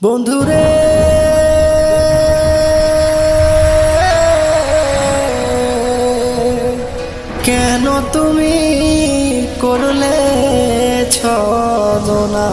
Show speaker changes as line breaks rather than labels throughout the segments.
বন্ধুরে কেন তুমি করলে ছলনা।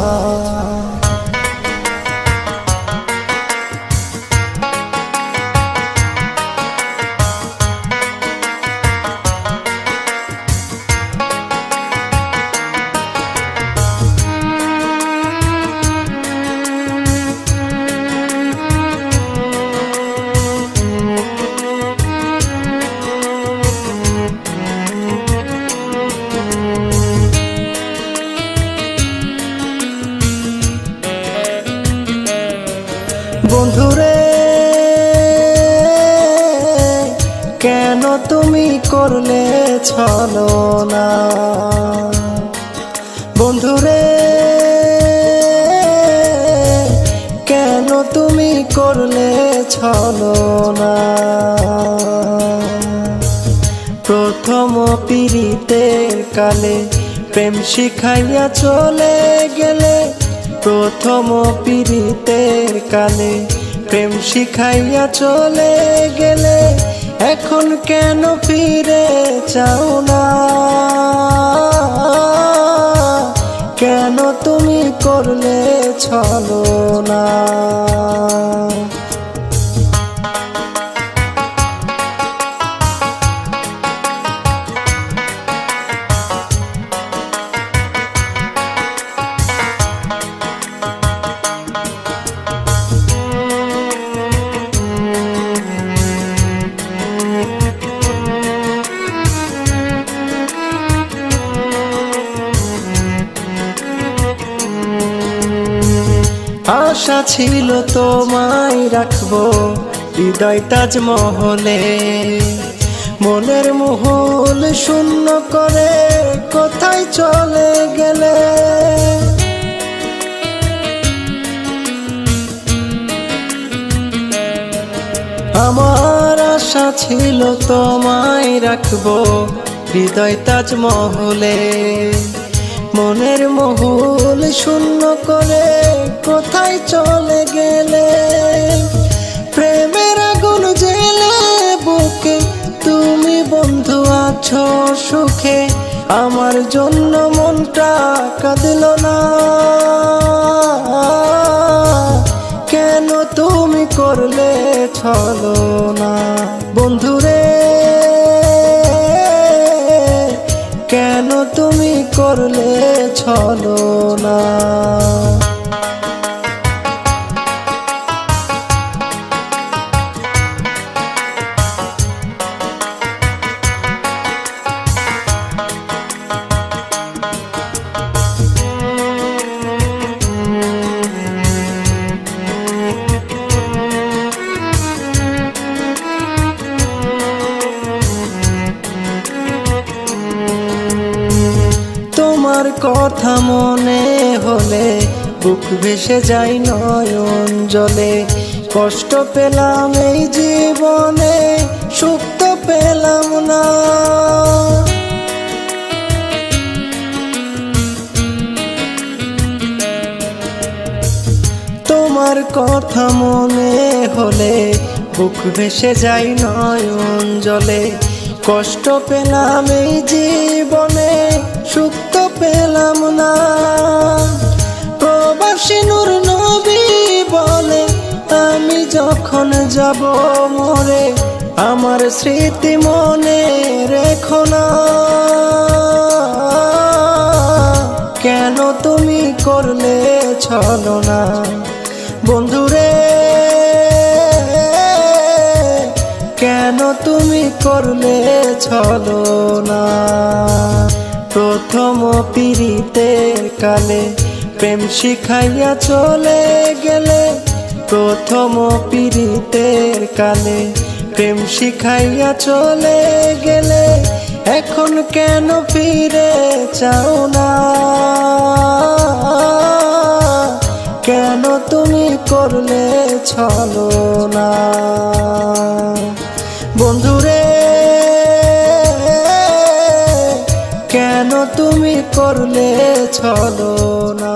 বন্ধুরে কেন তুমি করলে ছলনা। বন্ধুরে কেন তুমি করলে ছলনা। প্রথম পীড়িতের কালে প্রেম শিখাইয়া চলে গেলে। প্রথম পীড়িতের কালে প্রেম শিখাইয়া চলে গেলে। এখন কেন ফিরে চাও না। কেন তুমি করলে ছলনা। আশা ছিল তোমায় রাখবো হৃদয় তাজমহলে। মনের মহল শূন্য করে কোথায় চলে গেলে। আমার আশা ছিল তোমায় রাখবো হৃদয় তাজমহলে। মনের মহল শূন্য করে কোথায় চলে গেলে। প্রেমের আগুন জেলে বুকে তুমি বন্ধু আছো সুখে। আমার জন্য মনটা কাঁদল না। কেন তুমি করলে ছলনা। বন্ধুরে কেন তুমি করলে ছলনা। তোমার কথা মনে হলে বুক ভেসে যায় নয়ন জলে। কষ্ট পেলাম এই জীবনে সুখ তো পেলাম না। তোমার কথা মনে হলে বুক ভেসে যায় নয়ন জলে। কষ্ট পেলাম এই জীবনে সুখ তো পেলাম না। প্রবাসী নূর নবী বলে আমি যখন যাব মরে। আমার স্মৃতি মনে রেখো না। কেন তুমি করলে ছলনা। বন্ধুরে কেন তুমি করলে ছলনা। প্রথম পীড়িতের কালে প্রেম শিখাইয়া চলে গেলে। প্রথম পীড়িতের কালে প্রেম শিখাইয়া চলে গেলে। এখন কেন ফিরে চাও না। কেন তুমি করলে ছলনা। বন্ধুরে কেন তুমি করলে ছলনা।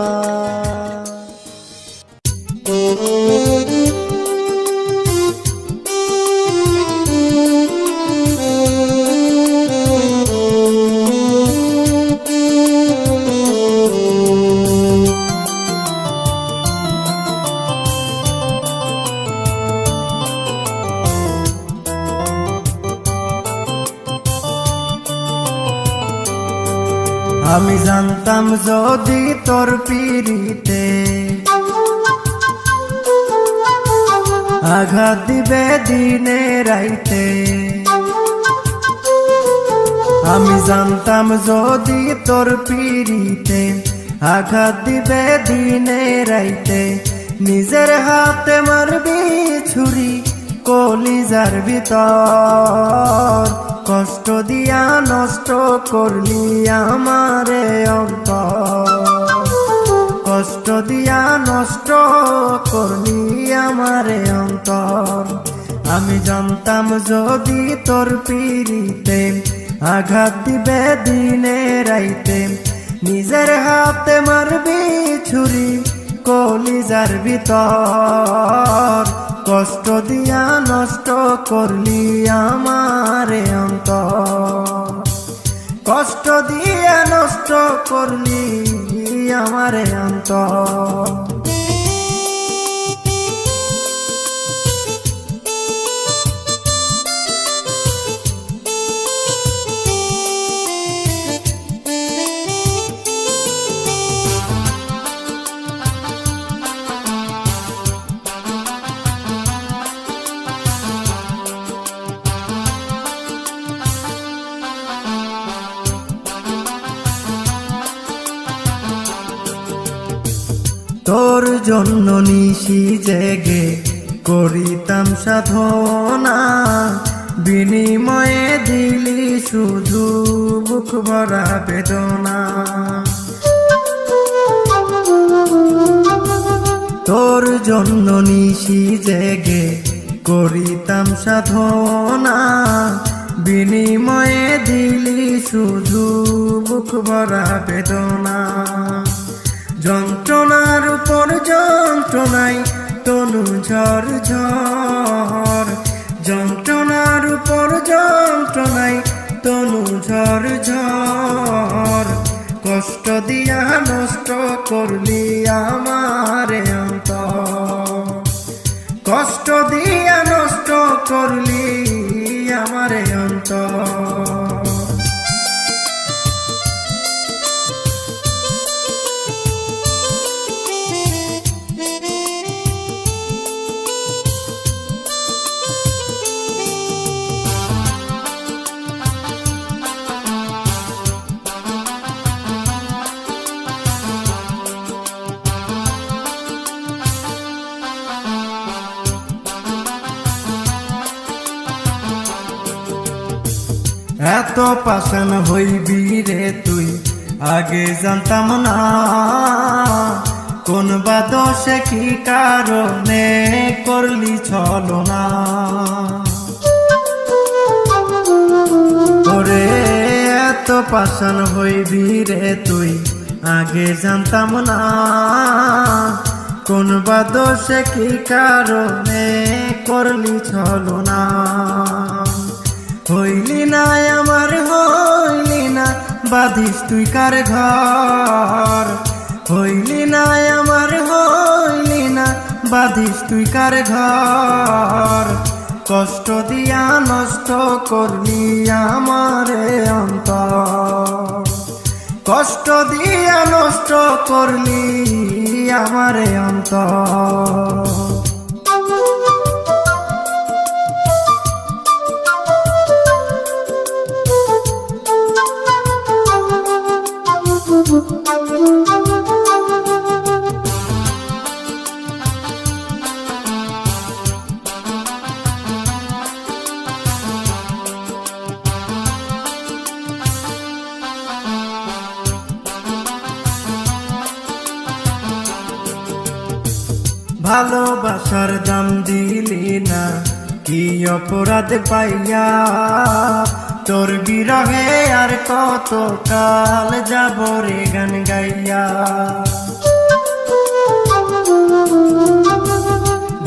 আমি জানতাম যদি তোর পিরিতে আঘাত দিবে দিনে রাইতে, আমি জানতাম যদি তোর পিরিতে আঘাত দিবে দিনে রাইতে, নিজের হাতে মারবি ছুরি কলিজার ভিতর, কষ্ট দিয়া নষ্ট করলি আমারে অন্তর, কষ্ট দিয়া নষ্ট করলি আমারে অন্তর। আমি জানতাম যদি তোর পিরিতে আঘাত দিবে দিনে রাইতে, নিজের হাতে মারবি ছুরি কলিজার ভিতর, কষ্ট দিয়া নষ্ট করলি আমারে অন্তর, কষ্ট দিয়া নষ্ট করলি আমারে অন্তর। তোর জন্য নিশি জেগে করিতাম সাধনা, বিনিময়ে দিলি শুধু বুক ভরা বেদনা। তোর জন্য নিশি জেগে করিতাম সাধনা, বিনিময়ে দিলি শুধু বুক ভরা বেদনা। যন্ত্রণার উপর যন্ত্রণায় তনু ঝর ঝর, যন্ত্রণার উপর যন্ত্রণায় তনু ঝর ঝর, কষ্ট দিয়া নষ্ট করলি আমারে অন্তর, কষ্ট দিয়া নষ্ট করলি আমারে অন্তর। এত পাষাণ হইবি রে তুই আগে জানতাম না, কোন বা দোষে কি কারণে করলি ছলনা। ওরে এত পাষাণ হইবি রে তুই আগে জানতাম না, কোন বা দোষে কি কারণে করলি ছলনা। হইলি না আমার হইলি না বাঁধিস তুই কার ঘর, হইলি না আমার হইলি না বাঁধিস তুই কার ঘর, কষ্ট দিয়া নষ্ট করলি আমারে অন্তর, কষ্ট দিয়া নষ্ট করলি আমারে অন্তর। ভালোবাসার দাম দিলি না কি অপরাধ পাইয়া, তোর বিরহে আর কত কাল যাব রে গান গাইয়া।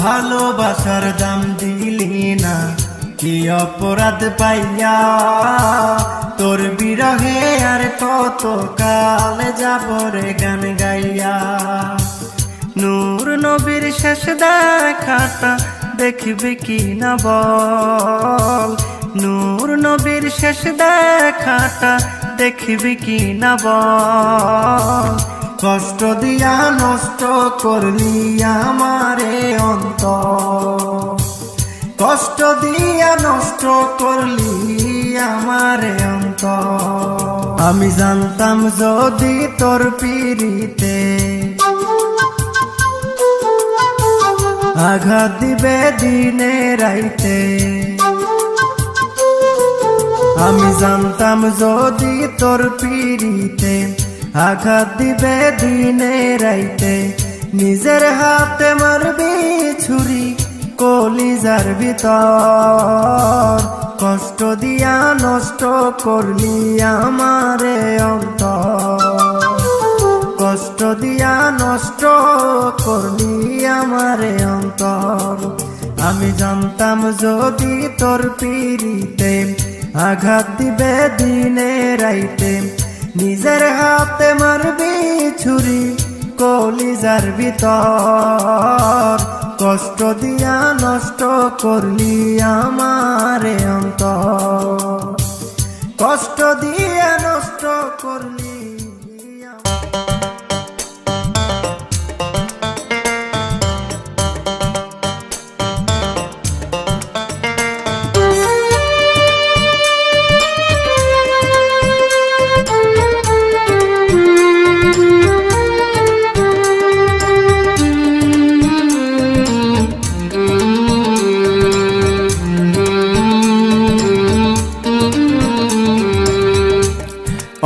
ভালোবাসার দাম দিলি না কি অপরাধ পাইয়া, তোর বিরহে আর কত কাল যাব রে গান গাইয়া। নূর নবীর শেষ দেখাটা দেখবি কি না বল, নূর নবীর শেষ দেখাটা দেখবি কি না বল, কষ্ট দিয়া নষ্ট করলি আমারে অন্তর, কষ্ট দিয়া নষ্ট করলি আমারে অন্তর। আমি জানতাম যদি তোর পিরিতে আঘাত দিবে দিনে রাইতে, আমি জানতাম যদি তোর পিরিতে আঘাত দিবে দিনে রাইতে, নিজের হাতে মারবি ছুরি কলিজার ভিতর, কষ্ট দিয়া নষ্ট করলি আমারে অন্তর, কষ্ট দিয়া নষ্ট করলি আমারে অন্তর। আমি জানতাম যদি তোর পিরিতে আঘাত দিবে দিনে রাইতে, নিজের হাতে মারবি ছুরি কলিজার ভিতর, কষ্ট দিয়া নষ্ট করলি আমারে অন্তর, কষ্ট দিয়া নষ্ট করলি।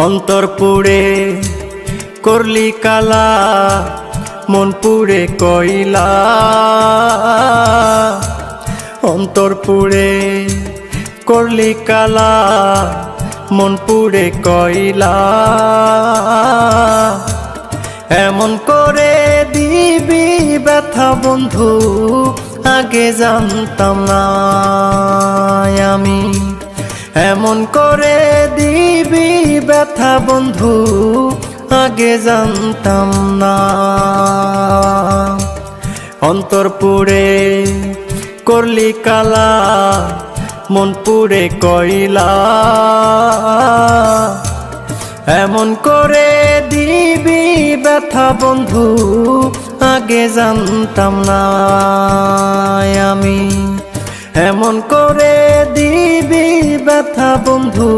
অন্তর পুড়ে করলি কালা, মন পুড়ে কইলা, অন্তর পুড়ে করলি কালা, মন পুড়ে কইলা, এমন করে দিবি ব্যথা বন্ধু আগে জানতাম না আমি, এমন করে দিবি ব্যথা বন্ধু আগে জানতাম না। অন্তর পুড়ে করলি কালা, মন পুড়ে কইলা, এমন করে দিবি ব্যথা বন্ধু আগে জানতাম না আমি, এমন করে দিবি ব্যথা বন্ধু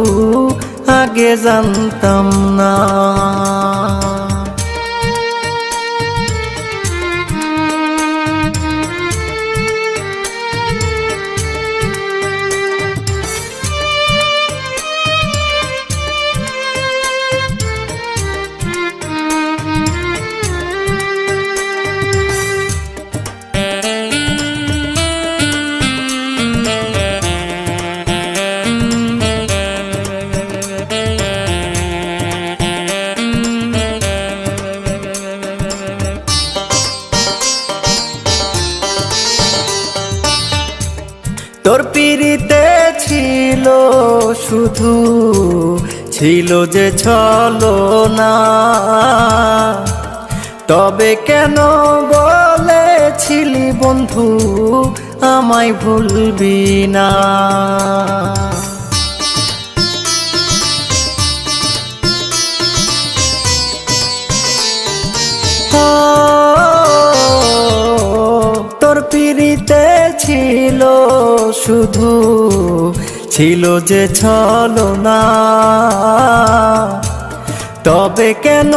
আগে জানতাম না। তোর পিরিতে ছিল শুধু, ছিল যে ছলনা, তবে কেন বলেছিলি বন্ধু আমায় ভুলবি না। তোর পিরিতে ছিল শুধু, ছিল যে ছলনা, তবে কেন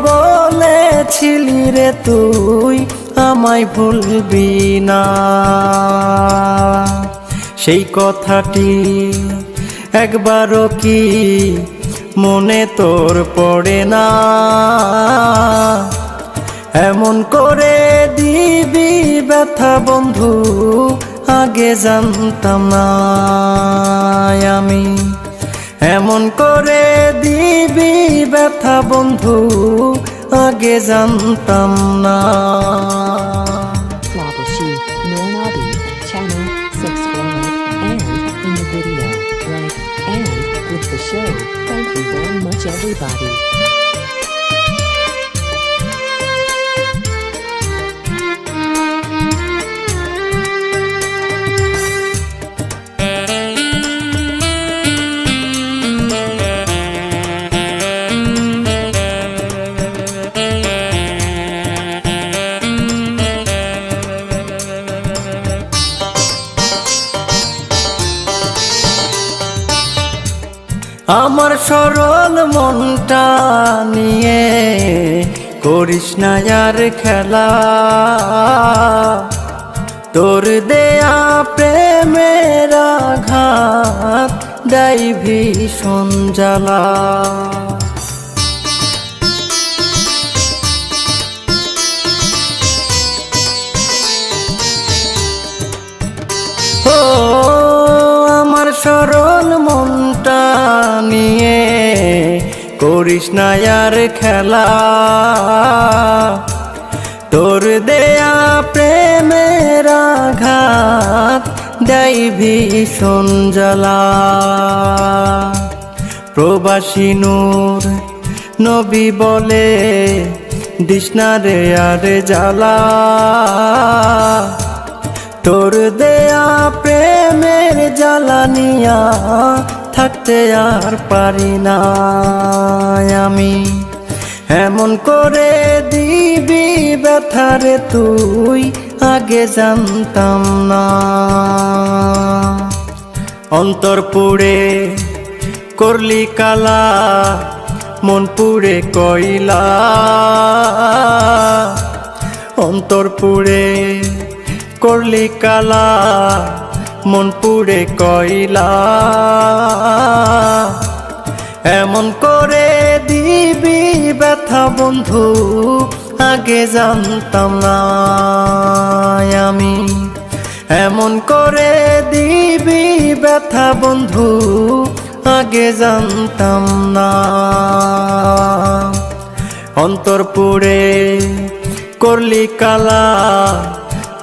বলেছিলি রে তুই আমায় ভুলবি না। সেই কথাটি একবারও কি মনে তোর পড়ে না, এমন করে দিবি ব্যথা বন্ধু আগে জানতাম না আমি, এমন করে দিবি ব্যথা বন্ধু আগে জানতাম না।
Channel, subscribe, and in the video, like, and with the show. Thank you very much everybody.
আমার সরল মনটা নিয়ে করিস না আর খেলা, তোর দেয়া প্রেমের আঘাত দেয় ভীষণ জ্বালা। ও আমার সরল মনটা নিয়ে করিস না আর খেলা, তোর দেয়া প্রেমের আঘাত দেয় ভীষণ জ্বালা। প্রবাসী নূর নবী বলে দিস না রে আর জ্বালা, তোর দেয়া প্রেমের জ্বালানিয়া থাকতে আর পারি না আমি। এমন করে দিবি ব্যথারে তুই আগে জানতাম না। অন্তর পুড়ে করলি কালা, মন পুড়ে কইলা, অন্তর পুড়ে করলি কালা, মন পুড়ে কইলা। এমন করে দিবি ব্যথা বন্ধু আগে জানতাম না আমি। এমন করে দিবি ব্যথা বন্ধু আগে জানতাম না। অন্তর পুড়ে করলি কালা,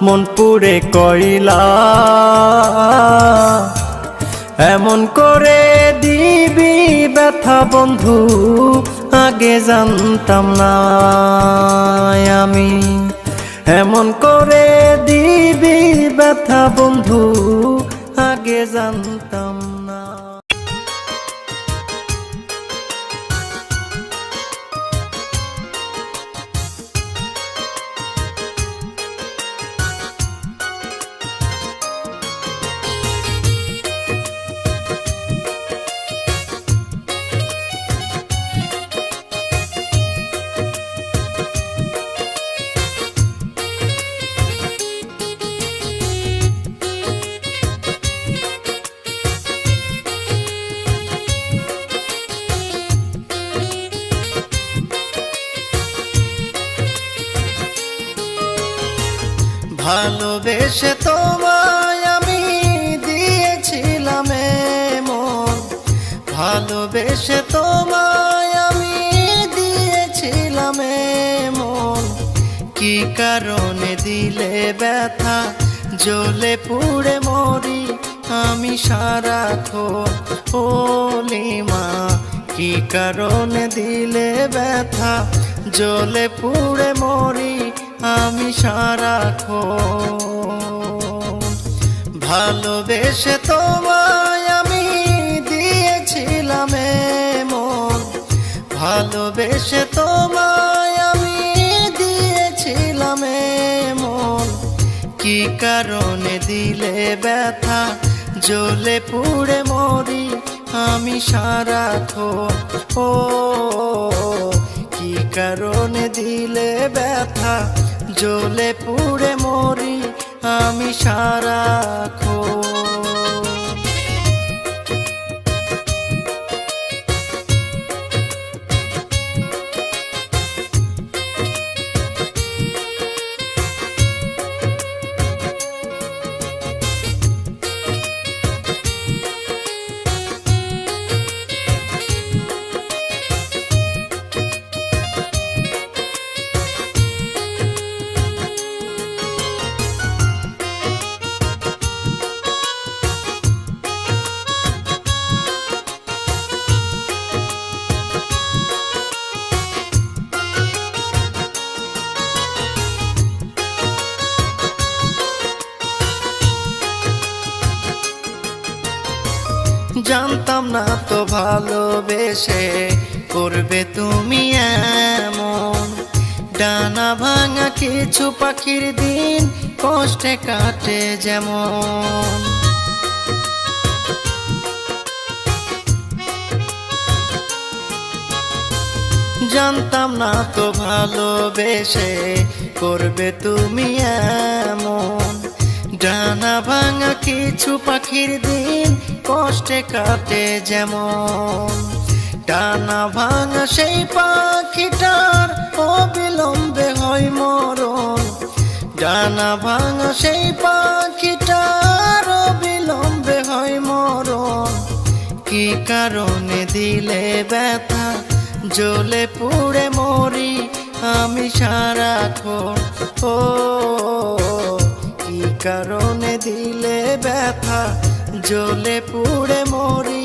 মন পুড়ে কইলা। এমন করে দিবি ব্যথা বন্ধু আগে জানতাম না আমি। এমন করে দিবি ব্যথা বন্ধু আগে জানতাম না। ভালোবেসে তোমায় আমি দিয়েছিলাম মন, ভালোবেসে তোমায় আমি দিয়েছিলাম মন। কি কারণে দিলে ব্যথা, জ্বলে পুড়ে মরি আমি সারাক্ষণ ওলিমা। কি কারণে দিলে ব্যথা, জ্বলে পুড়ে মরি আমি সারাক্ষণ। ভালোবেসে তোমায় আমি দিয়েছিলাম মন, ভালোবেসে তোমায় আমি দিয়েছিলাম মন। কি কারণে দিলে ব্যথা, জ্বলে পুড়ে মরি আমি সারাক্ষণ। ও কি কারণে দিলে ব্যথা, জ্বলে পুড়ে মরি আমি সারাক্ষণ। জানতাম না তো ভালোবেসে করবে তুমি এমন। ডানা ভাঙা কিছু পাখির দিন কষ্টে কাটে যেমন। জানতাম না তো ভালোবেসে করবে তুমি এমন। ডানা ভাঙা কিছু পাখির দিন কষ্টে কাটে যেমন, ডানা ভাঙা সেই পাখিটার অবিলম্বে হয় মরণ। ডানা ভাঙা সেই পাখিটার অবিলম্বে হয় মরণ। কি কারণে দিলে ব্যথা, জ্বলে পুড়ে মরি আমি সারাক্ষণ। ও কি কারণে দিলে ব্যথা, জ্বলে পুড়ে মরি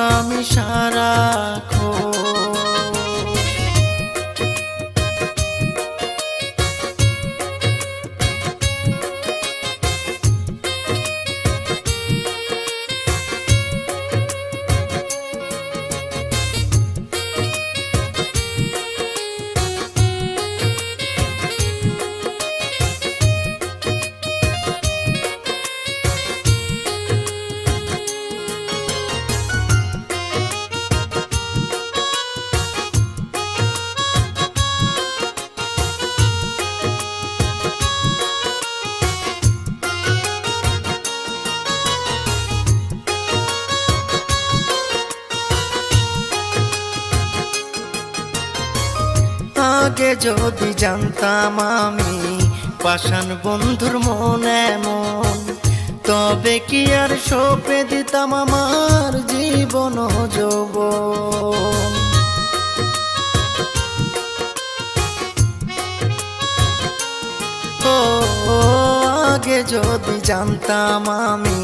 আমি সারাক্ষণ। আগে যদি জানতাম আমি পাষাণ বন্ধুর মন এমন, তবে কি আর সঁপে দিতাম আমার জীবন যৌবন। ও আগে যদি জানতাম আমি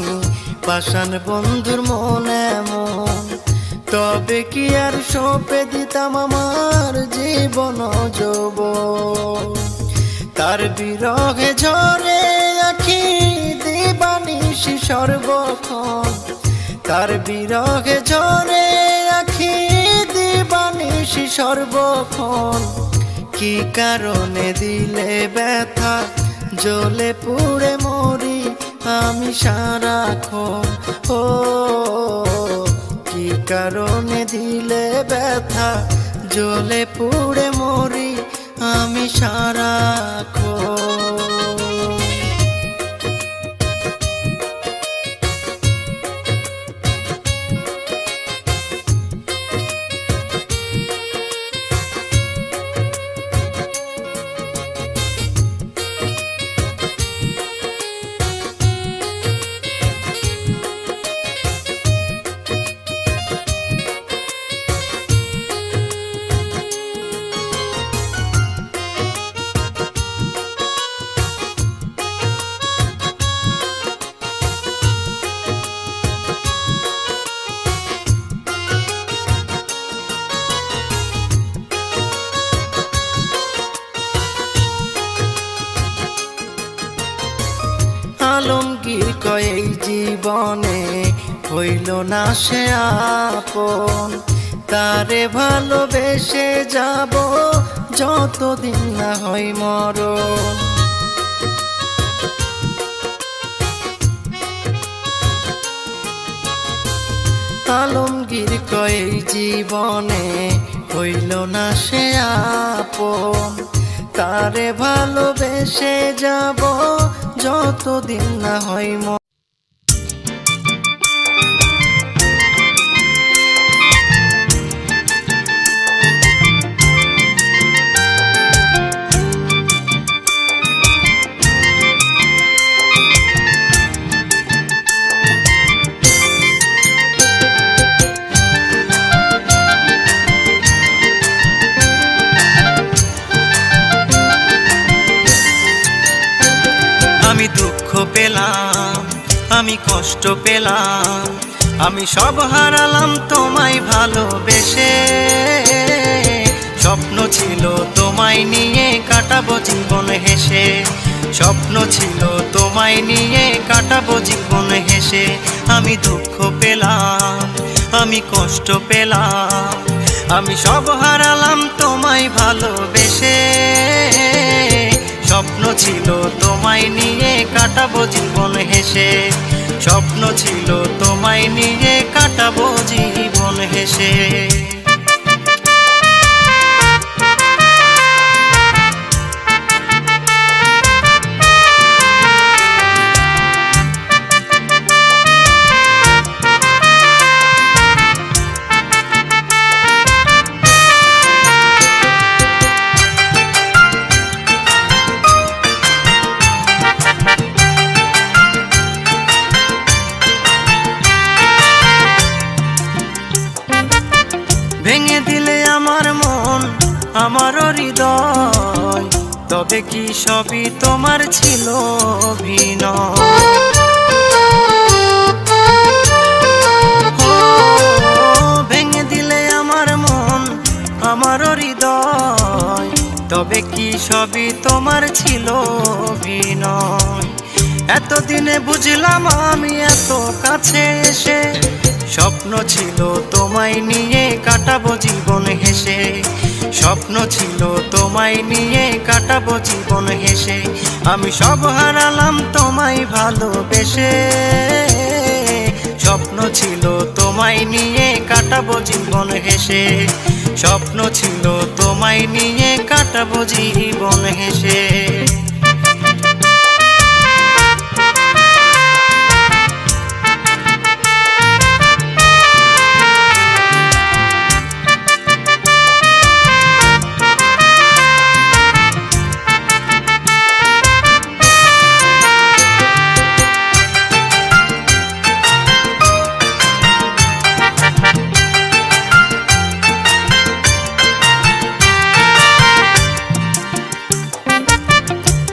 পাষাণ বন্ধুর মন এমন, তবে কি আর সঁপে দিতাম আমার জীবন যৌবন। তার বিরহে ঝরে আখি দিবানিশি সর্বক্ষণ, তার বিরহে ঝরে আখি দিবানিশি সর্বক্ষণ। কি কারণে দিলে ব্যথা, জ্বলে পুড়ে মরি আমি সারাক্ষণ। ও কি কারণে দিলে ব্যথা, জ্বলে পুড়ে মরি আমি সারাক্ষণ। আলমগীর কয় এই জীবনে হইল না সে আপন, তারে ভালোবেসে যাব যতদিন না হয় মরণ। আলমগীর কয় এই জীবনে হইল না সে আপন, তারে ভালোবেসে যাব যতদিন না হয় মরণ। আমি দুঃখ পেলাম, আমি কষ্ট পেলাম, আমি সব হারালাম তোমায় ভালোবেসে। স্বপ্ন ছিল তোমায় নিয়ে কাটাবো জীবন হেসে, স্বপ্ন ছিল তোমায় নিয়ে কাটাবো জীবন হেসে। আমি দুঃখ পেলাম, আমি কষ্ট পেলাম, আমি সব হারালাম তোমায় ভালোবেসে। স্বপ্ন ছিল তোমায় নিয়ে কাটাবো জীবন হেসে, স্বপ্ন ছিল তোমায় নিয়ে কাটাবো জীবন হেসে। ভেঙে দিলে আমার মন আমার হৃদয়, তবে কি সবই তোমার ছিল অভিনয়? ভেঙে দিলে আমার মন আমার হৃদয়, তবে কি সবই তোমার ছিল অভিনয়? এতদিনে বুঝলাম আমি এত কাছে এসে, স্বপ্ন ছিল তোমায় নিয়ে কাটাবো জীবন হেসে। স্বপ্ন ছিল তোমায় নিয়ে কাটাবো জীবন হেসে, আমি সব হারালাম তোমায় ভালোবেসে। স্বপ্ন ছিল তোমায় নিয়ে কাটাবো জীবন হেসে, স্বপ্ন ছিল তোমায় নিয়ে কাটাবো জীবন হেসে।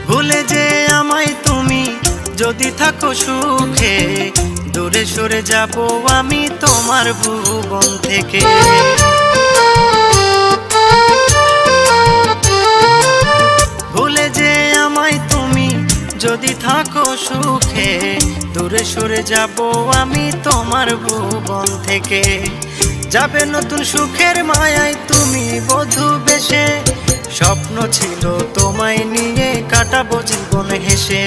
ভুলে যে আমায় তুমি যদি থাকো সুখে, দূরে সরে যাব আমি তোমার ভুবন থেকে। ভুলে যে আমায় তুমি যদি থাকো সুখে, দূরে সরে যাব আমি তোমার ভুবন থেকে। যাবে নতুন সুখের মায়ায় তুমি বধূ বেশে, স্বপ্ন ছিল তোমায় নিয়ে কাটাবো জীবন হেসে।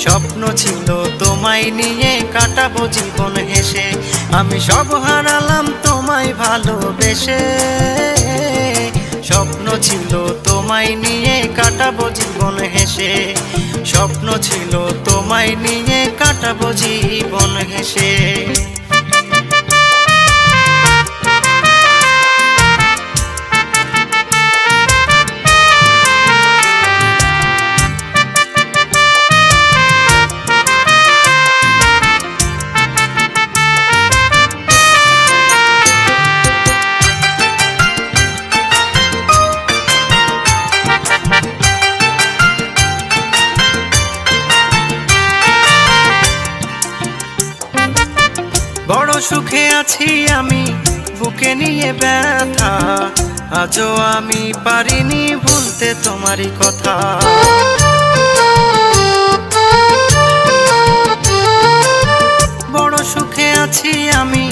স্বপ্ন ছিল তোমায় নিয়ে কাটাবো জীবন হেসে, আমি সব হারালাম তোমায় ভালোবেসে। স্বপ্ন ছিল তোমায় নিয়ে কাটাবো জীবন হেসে, স্বপ্ন ছিল তোমায় নিয়ে কাটাবো জীবন হেসে। বড় সুখে আছি আমি বুকে নিয়ে ব্যথা, আজও আমি পারিনি ভুলতে তোমারই কথা। বড় সুখে আছি আমি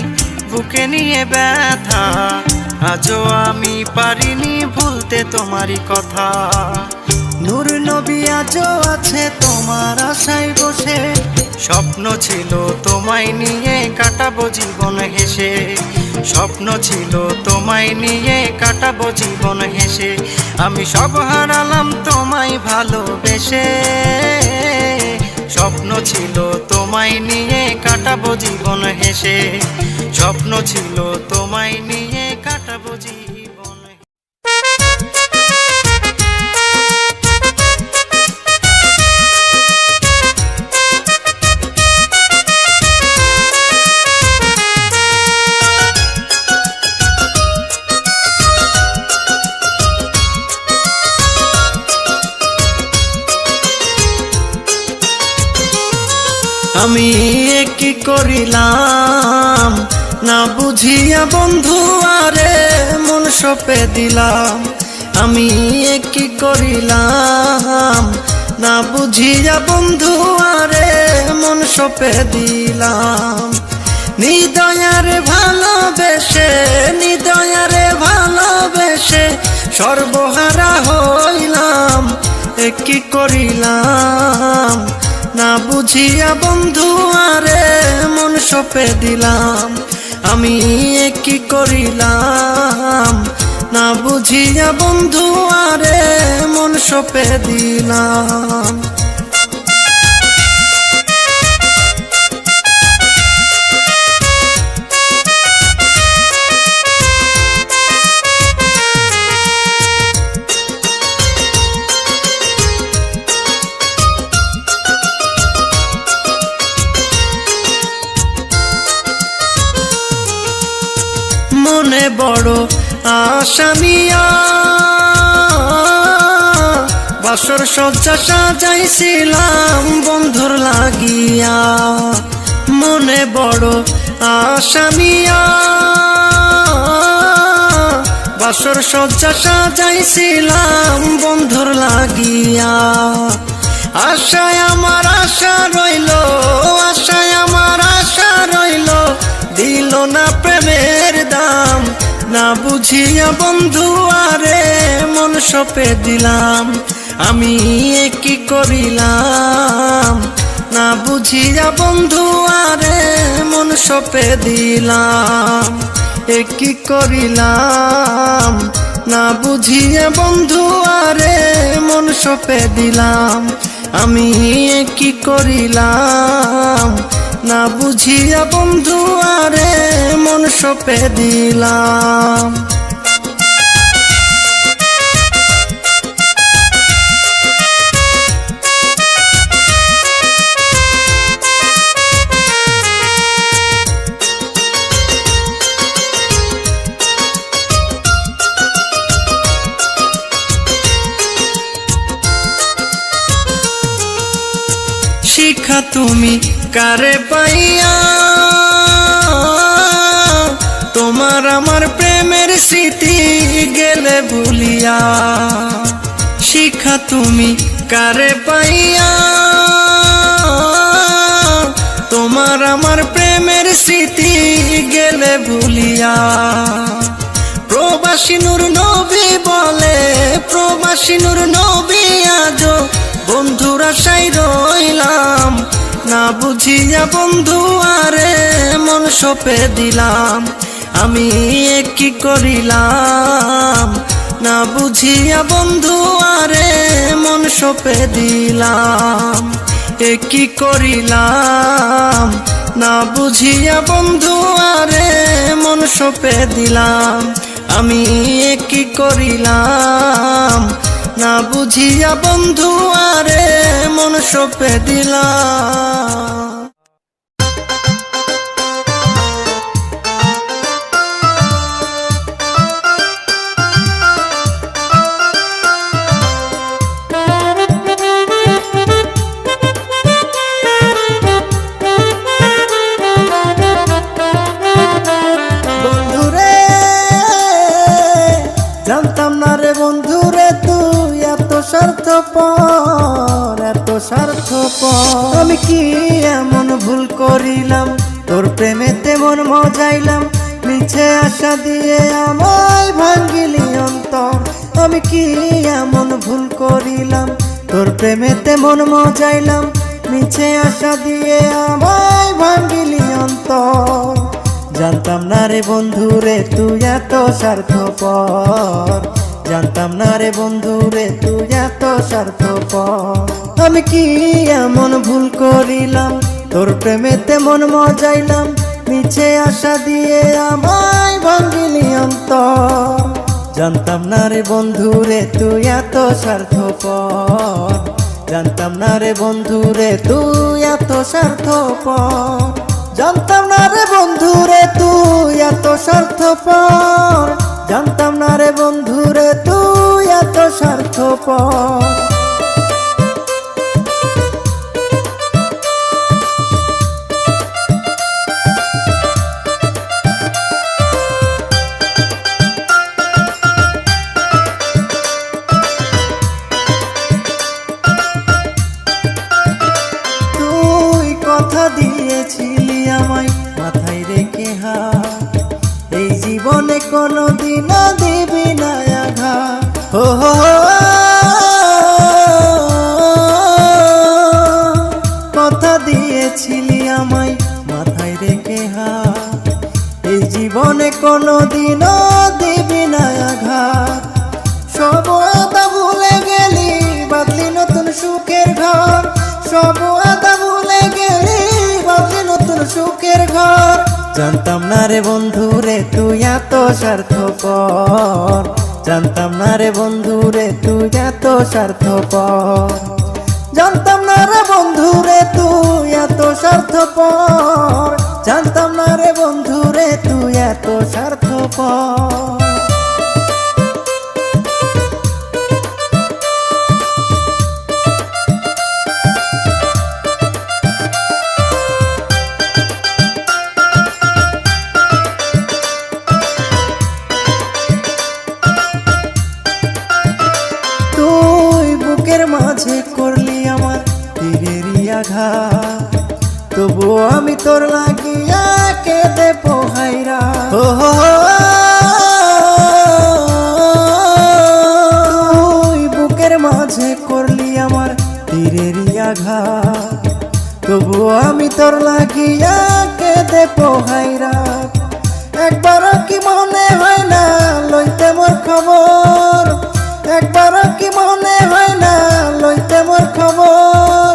বুকে নিয়ে ব্যথা, আজও আমি পারিনি ভুলতে তোমারই কথা। নূর নবী আজও আছে তোমার আশায় বসে, স্বপ্ন ছিল তোমায় নিয়ে কাটাবো জীবন হেসে। স্বপ্ন ছিল তোমায় নিয়ে কাটাবো জীবন হেসে, আমি সব হারালাম তোমায় ভালোবেসে। স্বপ্ন ছিল তোমায় নিয়ে কাটাবো জীবন হেসে, স্বপ্ন ছিল তোমায় নিয়ে কাটাবো জীবন। আমি কি করিলাম না বুঝিয়া বন্ধু আরে মন সপে দিলাম। আমি কি করিলাম না বুঝিয়া বন্ধু আরে মন সপে দিলাম। নিদয়ারে ভালোবেসে নিদয়ারে ভালোবেসে সর্বহারা হইলাম। কি করিলাম না বুঝিয়া বন্ধু আরে মন সপে দিলাম। আমি কি করিলাম না বুঝিয়া বন্ধু আরে মন সপে দিলাম। মনে বড় আসামিয়া বাসর সজ্জা সাজাইছিলাম বন্ধুর লাগিয়া মনে বড় আসামিয়া বাসর সজ্জা সাজাইছিলাম বন্ধুর লাগিয়া আশায় আমার আশা রইল আশায় আমার আশা রইল দিল না প্রেমের দাম না বুঝিয়া বন্ধু আরে মন সপে দিলাম আমি কি করিলাম না বুঝিয়া বন্ধু আরে মন সপে দিলাম কি করিলাম না বুঝিয়া বন্ধু আরে মন সপে দিলাম আমি কি করিলাম না বুঝিয়া বন্ধু আরে মন সপে দিলাম শিক্ষা তুমি কারে পাইয়া তোমার আমার প্রেমের স্মৃতি গেলে ভুলিয়া শিক্ষা তুমি কারে পাইয়া তোমার আমার প্রেমের স্মৃতি গেলে ভুলিয়া প্রবাসী নূর নবী বলে প্রবাসী নূর নবী আজো বন্ধুর আশায় রইলাম না বুঝিয়া বন্ধু আরে মন সপে দিলাম আমি কি করিলাম না বুঝিয়া বন্ধু আরে মন সপে দিলাম কি করিলাম না বুঝিয়া বন্ধু আরে মন সপে দিলাম আমি কি করিলাম না বুঝিয়া বন্ধু আরে মন সপে দিলাম বন্ধুরে জানতাম না রে বন্ধুরে তুই এত স্বার্থপর এত স্বার্থপর আমি কি এমন ভুল করিলাম তোর প্রেমেতে মন মজাইলাম মিছে আশা দিয়ে আমায় ভাঙিলি অন্তর আমি কি এমন ভুল করিলাম তোর প্রেমেতে মন মজাইলাম মিছে আশা দিয়ে আমায় ভাঙিলি অন্তর জানতাম না রে বন্ধুরে তুই এত স্বার্থপর জানতাম না রে বন্ধুরে তুই এত স্বার্থপর আমি কি এমন ভুল করিলাম তোর প্রেমেতে মন মজাইলাম মিছে আশা দিয়ে আমায় ভাঙিলি অন্তর জানতাম না রে বন্ধুরে তুই এত স্বার্থপর জানতাম না রে বন্ধুরে তুই এত স্বার্থপর জানতাম না রে বন্ধুরে তুই এত স্বার্থপর জানতাম না রে বন্ধুরে তুই এত স্বার্থপর তুই কথা দিয়েছিলি আমায় মাথায় রেখে হাত এই জীবনে কোনোদিন দিবি না আঘাত হো হো হো। কথা দিয়েছিলি আমায় মাথায় রেখে হাত এই জীবনে কোনোদিন দিবি না আঘাত সব আদা ভুলে গেলি বাঁধলি নতুন সুখের ঘর সব আদা ভুলে গেলি বাঁধলি নতুন সুখের ঘর জানতাম না রে বন্ধুরে তুই এত স্বার্থপর জানতাম না রে বন্ধুরে তুই এত স্বার্থপর জানতাম না রে বন্ধুরে তুই এত স্বার্থপর জানতাম না রে বন্ধুরে তুই এত স্বার্থপর মাঝে করলি আমার তীরেরই আঘাত, তবুও আমি তোর লাগিয়া কেঁদে পোহাইরা। তুই বুকের মাঝে করলি আমার তীরেরই আঘাত, তবুও আমি তোর লাগিয়া কেঁদে পোহাইরা। একবারও কি মনে হয় না লইতে মোর খবর, একবারও কি মনে হয় না লইতে মোর খবর।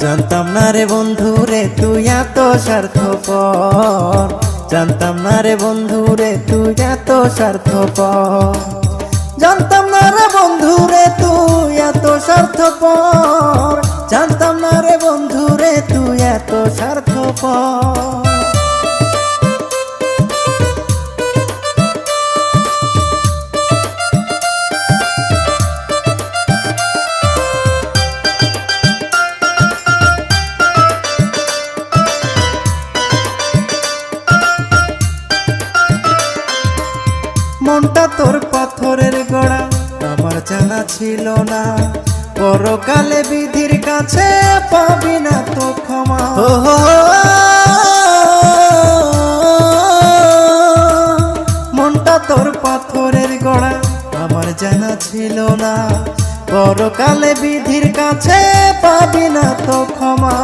জানতাম না রে বন্ধু রে তুই এত স্বার্থপর, জানতাম না রে বন্ধু রে তুই এত স্বার্থপর, জানতাম না রে বন্ধু রে তুই এত স্বার্থপর, জানতাম না রে বন্ধু রে তুই এত স্বার্থপর। মনটা তোর পাথরের গড়া আমার জানা ছিল না, পরকালে বিধির কাছে পাবি না তো ক্ষমা। মনটা তোর পাথরের গড়া আমার জানা ছিল না, পরকালে বিধির কাছে পাবি না তো ক্ষমা।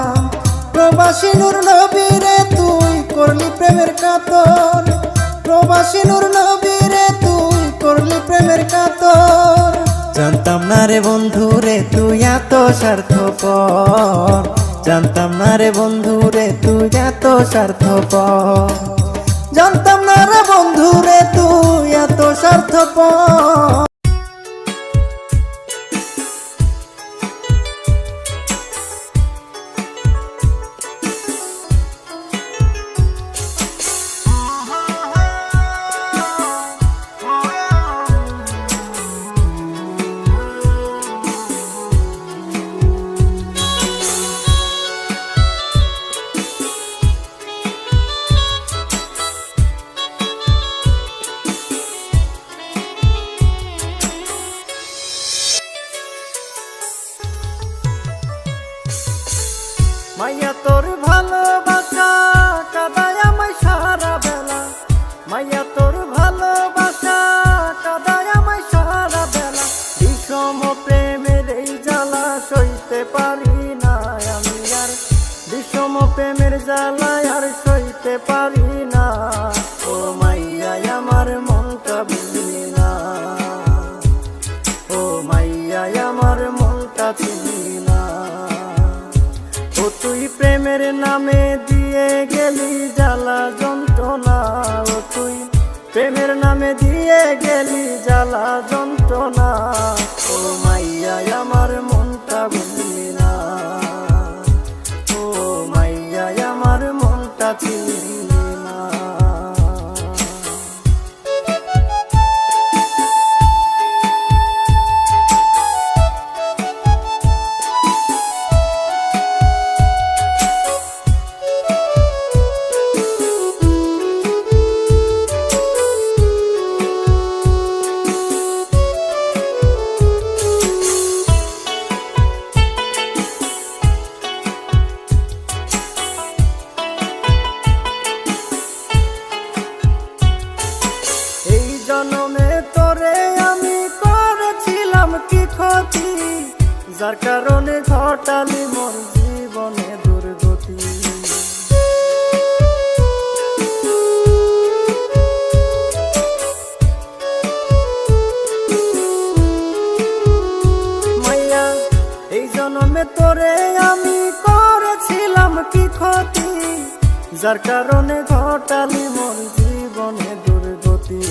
প্রবাসী নূর নবী রে তুই করলি প্রেমের কাতর, প্রবাসী নূর নবী রে তুই করলি প্রেমের কাতর। জানতাম না রে বন্ধু রে তুই এত স্বার্থপর, জানতাম না রে বন্ধু রে তুই এত স্বার্থপর, জানতাম না রে বন্ধু রে তুই এত স্বার্থপর। মাইয়া তোর ভালোবাসা কাদায় আমায় সারা বেলা, মাইয়া তোর ভালোবাসা কাদায় আমায় সারা বেলা। বিষম প্রেমের এই জ্বালা সইতে পারি না আমি আর, বিষম প্রেমের জ্বালা আর সইতে পারি না। ও মাইয়া আমার মনটা বুঝলি না, ও মাইয়া আমার মনটা চিনি না। ও তুই প্রেমের নামে দিয়ে গেলি জ্বালা যন্ত্রণা, ও তুই প্রেমের নামে দিয়ে গেলি জ্বালা যন্ত্রণা। ও মাইয়া আমার মনটা বুঝলি না, ও মাইয়া আমার মনটা চিনলি না। জনমে তোরে আমি করেছিলাম কি ক্ষতি, যার কারণে ঘটালি মোর জীবনে দুর্গতি। মাইয়া এই জনমে তোরে আমি করেছিলাম কি ক্ষতি, যার কারণে ঘটালি মোর জীবনে দুর্গতি।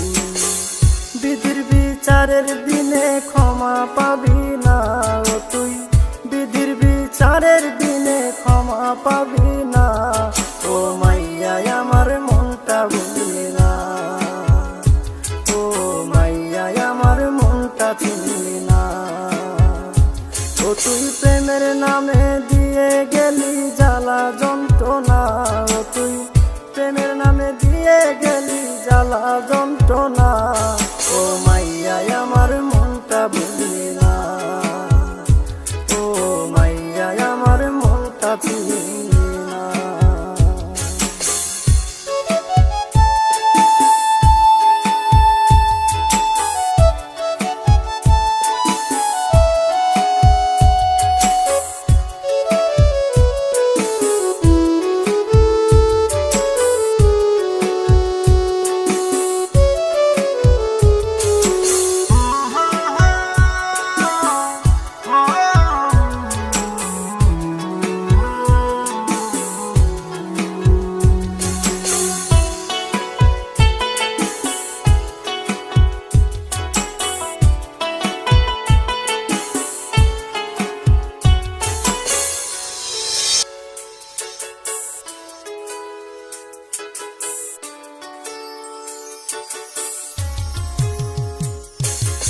বিধির বিচারের দিনে ক্ষমা পাবি না, ও তুই বিধির বিচারের দিনে ক্ষমা পাবি না। ও মাইয়া আমার মনটা বুঝলি না, ও মাইয়া আমার মনটা চিনলি না। ও তুই প্রেমের নামে দিয়ে গেলি জ্বালা যন্ত্রণা, ও তুই প্রেমের নামে দিয়ে গেলি জ্বালা যন্ত্রণা। ও মাইয়া আমার মনটা বুঝলি না, ও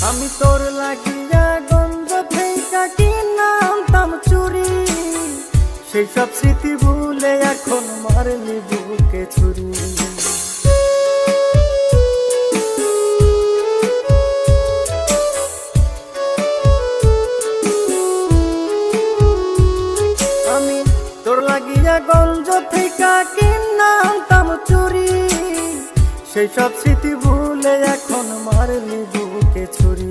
আমি তোর লাগিয়া গঞ্জ থেকে কিনা আনতাম চুরি, সেই সব স্মৃতি ভুলে এখন মারলি বুকে ছুরি। আমি তোর লাগিয়া গঞ্জ থেকে কিনা আনতাম চুরি, সেই সব স্মৃতি ভুলে এখন মারলি বুকে ছুরি।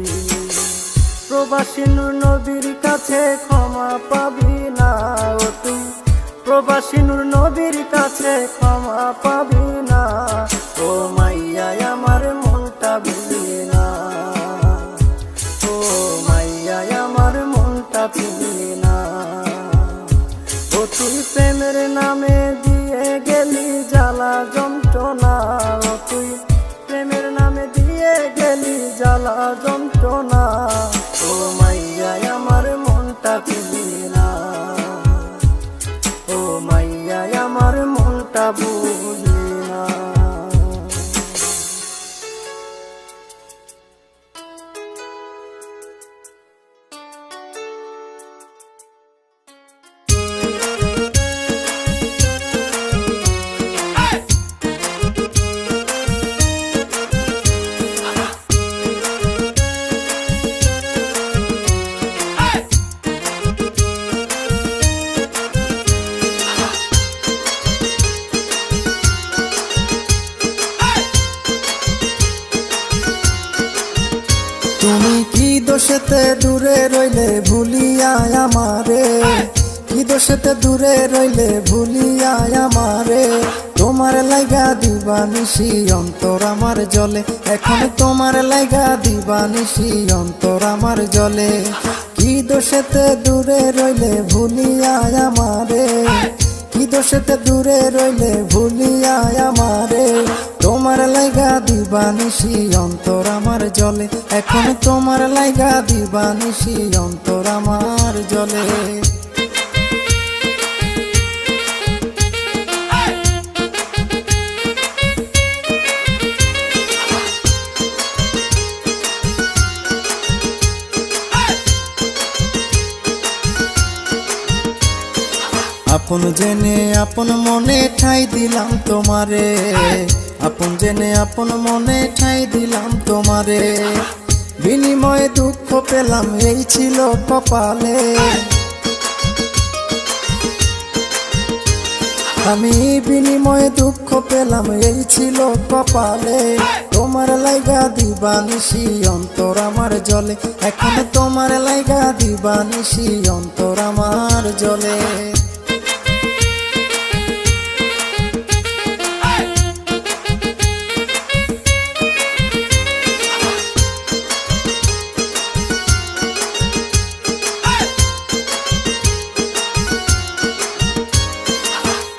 প্রবাসী নূর নবীর কাছে ক্ষমা পাবি না ও তুই, প্রবাসী নূর নবীর কাছে ক্ষমা পাবি না। ও মাইয়া আমার মনটা ভুলি না, ও মাইয়া আমার মনটা ভুলি না। ও তুই প্রেমের নামে দিয়ে গেলি জ্বালা যন্ত্রণা, ও তুই প্রেমের নামে দিয়ে গেলি জ্বালা যন্ত্রণা। ও মাইয়া আমার মনটা ভুলি না, ও মাইয়া আমার মনটা ভুলি না। তুমি কি দোষেতে দূরে রইলে ভুলিয়া আমারে, কি দোষেতে দূরে রইলে ভুলিয়া আমারে। তোমার লাইগা দিবানিশি অন্তর আমার জলে, এখন তোমার লাইগা দিবানিশি অন্তর আমার জলে। কি দোষেতে দূরে রইলে ভুলিয়া আমারে, কি দোষেতে দূরে রইলে ভুলিয়া আমারে। তোমার লাইগা দিবানিশি অন্তর আমার জলে, এখন তোমার লাইগা দিবানিশি অন্তর আমার জলে। আপন জেনে আপন মনে ঠাই দিলাম তোমারে, আপন জেনে আপন মনে ঠাই দিলাম তোমারে। বিনিময়ে দুঃখ পেলাম এই ছিল কপালে, আমি বিনিময়ে দুঃখ পেলাম এই ছিল কপালে। তোমার লাইগা দিবানিশি অন্তর আমার জলে, এখন তোমার লাইগা দিবানিশি অন্তর আমার জলে।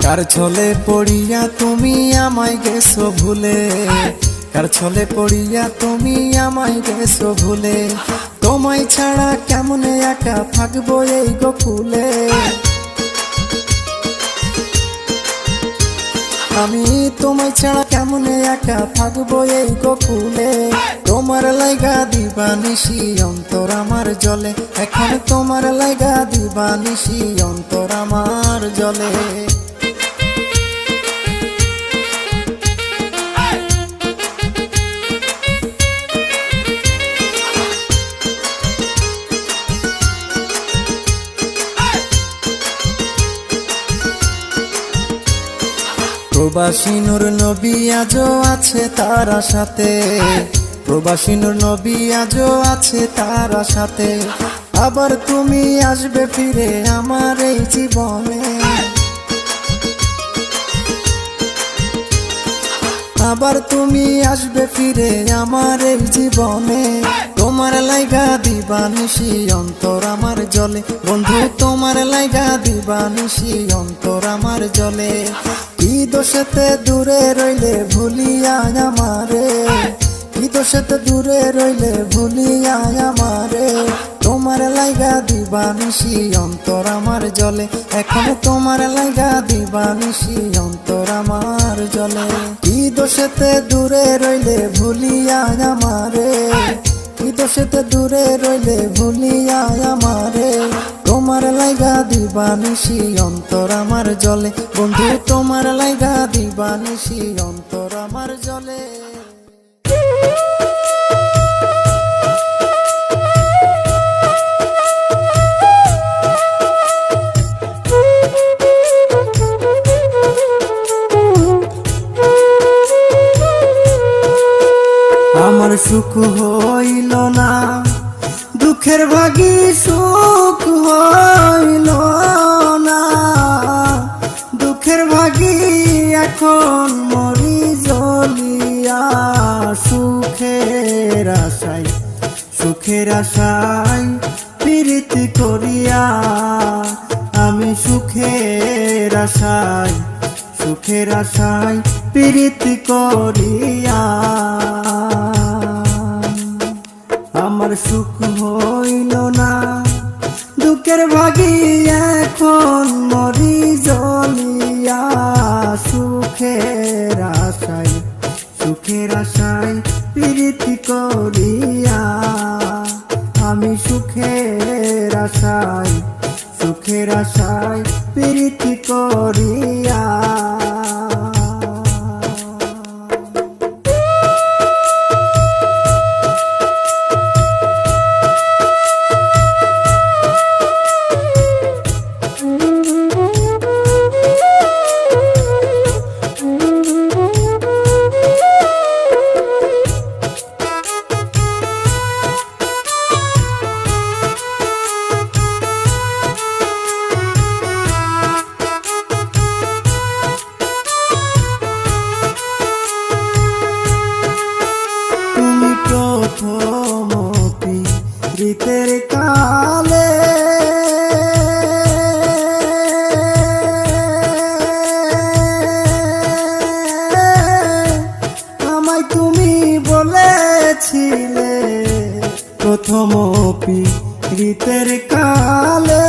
কার ছলে পড়িয়া তুমি আমায় গেছো ভুলে, কার ছলে পড়িয়া তুমি আমায় গেছো ভুলে। তোমায় ছাড়া কেমনে একা থাকবো এই গোকুলে, আমি তোমায় ছাড়া কেমনে একা থাকবো এই গোকুলে। তোমার লাইগা দিবানিশি অন্তর আমার জলে, এখন তোমার লাইগা দিবানিশি অন্তর আমার জলে। প্রবাসী নূর নবী আজও আছে তার সাথে, প্রবাসী নূর নবী আজও আছে তার সাথে। আবার তুমি আসবে ফিরে আমার এই জীবনে, আবার তুমি আসবে ফিরে আমার এই জীবনে। তোমার লাইগা দিবানিশি অন্তর আমার জলে, বন্ধু তোমার লাইগা দিবানিশি অন্তর আমার জলে। কি দোষেতে দূরে রইলে ভুলিয়া আমারে, কি দোষেতে দূরে রইলে ভুলিয়া আমারে। তোমার লাইগা দিবানিশি অন্তর আমার জলে, এখন তোমার লাইগা দিবানিশি অন্তর আমার জলে। কি দোষেতে দূরে রইলে ভুলিয়া আমারে, কি দোষেতে দূরে রইলে ভুলিয়া আমারে, তোমার লাইগা দিবানিশি অন্তর আমার জলে, বন্ধু তোমার লাইগা দিবানিশি অন্তর আমার জলে। আমার সুখ হইল না, দুঃখের ভাগী সুখ হইল না, দুঃখের ভাগী এখন মরি জ্বলিয়া, সুখের আশায় সুখের আশায় প্রীতি করিয়া, আমি সুখের আশায় সুখের আশায় প্রীতি করিয়া, আমার সুখ হইল না, দুঃখের ভাগী এখন মরি জ্বলিয়া, সুখের আশায় প্রীতি করিয়া, আমি সুখের আশায় প্রীতি করিয়া। প্রথমতি রীতের কালে আমায় তুমি বলেছিলে, প্রথমতি রীতের কালে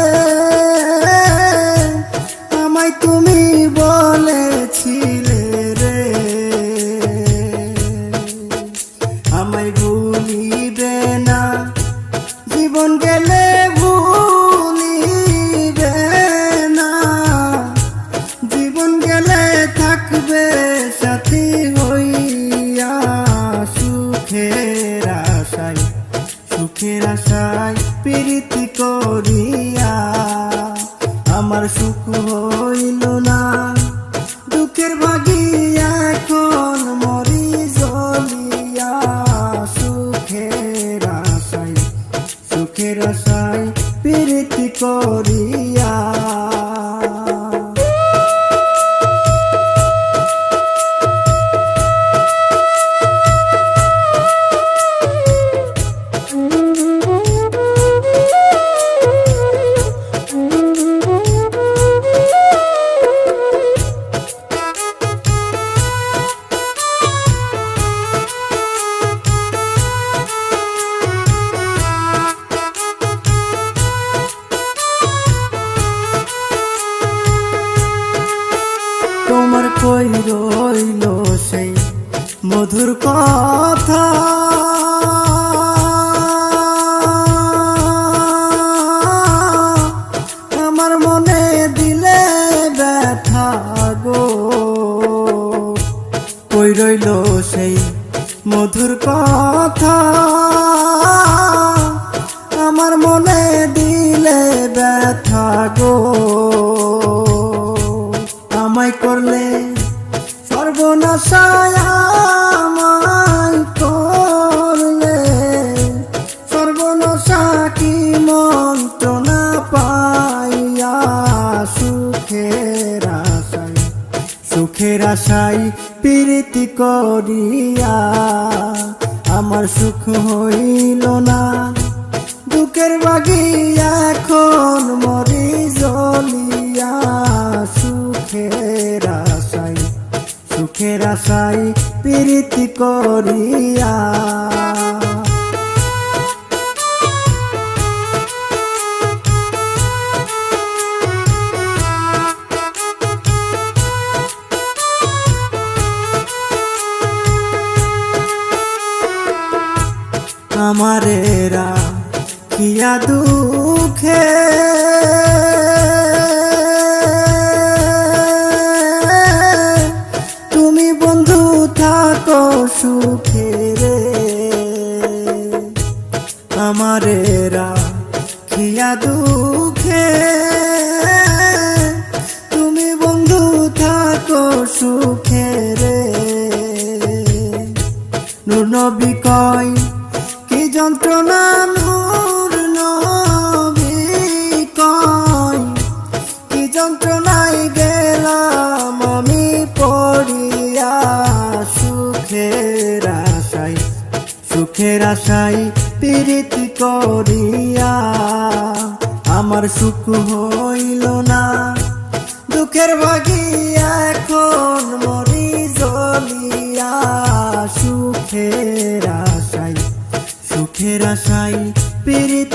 আমায় তুমি বলেছিলে রে, আমায় ভুলিবে না, জীবন গেলে ভুলিবে না, জীবন গেলে থাকবে সাথী হইয়া, সুখের আশায় প্রীতি করিয়া, আমার সুখ হইল না, দুঃখের ভাগী এখন মরি জ্বলিয়া, সুখের আশায় প্রীতি করিয়া। তোমার কই রইল সেই মধুর কথা, আমার মনে দিলে ব্যথা গো, কই রইল সেই মধুর কথা, আমার মনে দিলে ব্যথা গো, আমায় করলে সর্বনাশায়, আমায় করলে সর্বনাশা, কি মন্ত্রণা পাইয়া, সুখের আশায় প্রীতি করিয়া, আমার সুখ হইল না, দুঃখের ভাগী এখন মরি জ্বলিয়া, সুখের আশায় প্রীতি করিয়া। আমারে রাখিয়া দুঃখে তুমি বন্ধু থাকো সুখে রে, আমারে রাখিয়া দুঃখে তুমি বন্ধু থাকো সুখে রে। নূর নবী কয় কি যন্ত্রণা, নূর নবী কয় কি যন্ত্রণায় গেলাম আমি পড়িয়া, সুখের আশায় সুখের আশায় প্রীতি করিয়া আমার সুখ হইল না, দুঃখের ভাগিয়া এখন মরি জ্বলিয়া, সুখের আশায় প্রীতি